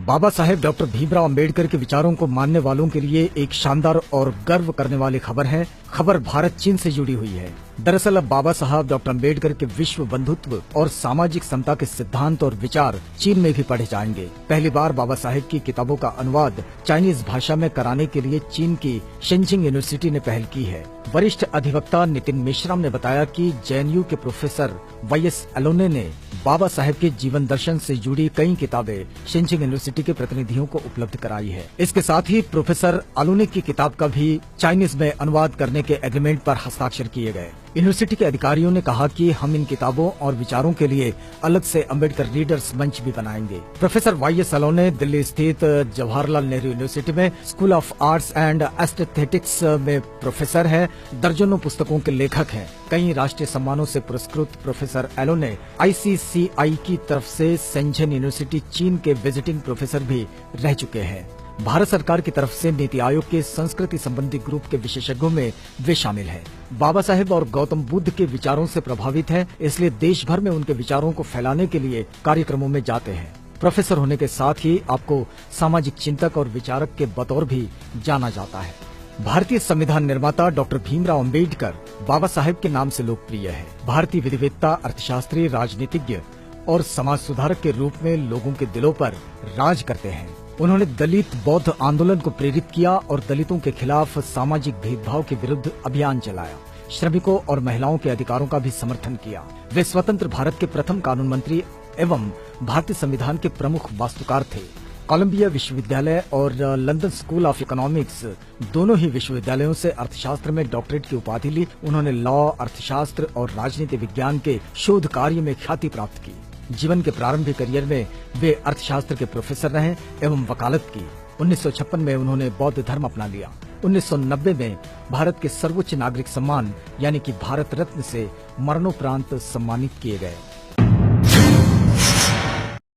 Baba Saheb doctor Bhimrao Ambedkar के विचारों को मानने वालों के लिए एक शानदार और गर्व करने वाली खबर है। खबर भारत चीन से जुड़ी हुई है। दरअसल अब बाबा साहब डॉक्टर अंबेडकर के विश्व बंधुत्व और सामाजिक समता के सिद्धांत और विचार चीन में भी पढ़े जाएंगे। पहली बार बाबा साहेब की किताबों का अनुवाद चाइनीज भाषा में कराने के लिए चीन की शेनजिंग यूनिवर्सिटी ने पहल की है। वरिष्ठ अधिवक्ता नितिन मेश्राम ने बताया कि जेएनयू के प्रोफेसर वाईएस अलोने ने बाबा साहेब के जीवन दर्शन से जुड़ी कई किताबें शेनजिंग यूनिवर्सिटी के प्रतिनिधियों को उपलब्ध कराई है। इसके साथ ही प्रोफेसर अलोने की किताब का भी चाइनीज में अनुवाद करने के एग्रीमेंट पर हस्ताक्षर किए गए। यूनिवर्सिटी के अधिकारियों ने कहा कि हम इन किताबों और विचारों के लिए अलग से अंबेडकर रीडर्स मंच भी बनाएंगे। प्रोफेसर वाईएस अलोने दिल्ली स्थित जवाहरलाल नेहरू यूनिवर्सिटी में school of arts and aesthetics में प्रोफेसर हैं। दर्जनों पुस्तकों के लेखक हैं। कई राष्ट्रीय सम्मानों से पुरस्कृत प्रोफेसर अलोने ICCI की तरफ से शेनझेन यूनिवर्सिटी चीन के विजिटिंग प्रोफेसर भी रह चुके हैं। भारत सरकार की तरफ से नीति आयोग के संस्कृति संबंधी ग्रुप के विशेषज्ञों में वे शामिल हैं। बाबा साहेब और गौतम बुद्ध के विचारों से प्रभावित हैं, इसलिए देश भर में उनके विचारों को फैलाने के लिए कार्यक्रमों में जाते हैं। प्रोफेसर होने के साथ ही आपको सामाजिक चिंतक और विचारक के बतौर भी जाना जाता है। भारतीय संविधान निर्माता डॉक्टर भीमराव अंबेडकर बाबा साहेब के नाम से लोकप्रिय है। भारतीय विधिवेत्ता, अर्थशास्त्री, राजनीतिज्ञ और समाज सुधारक के रूप में लोगों के दिलों पर राज करते हैं। उन्होंने दलित बौद्ध आंदोलन को प्रेरित किया और दलितों के खिलाफ सामाजिक भेदभाव के विरुद्ध अभियान चलाया। श्रमिकों और महिलाओं के अधिकारों का भी समर्थन किया। वे स्वतंत्र भारत के प्रथम कानून मंत्री एवं भारतीय संविधान के प्रमुख वास्तुकार थे। कोलंबिया विश्वविद्यालय और लंदन स्कूल ऑफ इकोनॉमिक्स दोनों ही विश्वविद्यालयों से अर्थशास्त्र में डॉक्टरेट की उपाधि ली। उन्होंने लॉ, अर्थशास्त्र और राजनीति विज्ञान के शोध कार्य में ख्याति प्राप्त की। जीवन के प्रारंभिक करियर में वे अर्थशास्त्र के प्रोफेसर रहे एवं वकालत की। 1956 में उन्होंने बौद्ध धर्म अपना लिया। 1990 में भारत के सर्वोच्च नागरिक सम्मान यानी कि भारत रत्न से मरणोपरांत सम्मानित किए गए।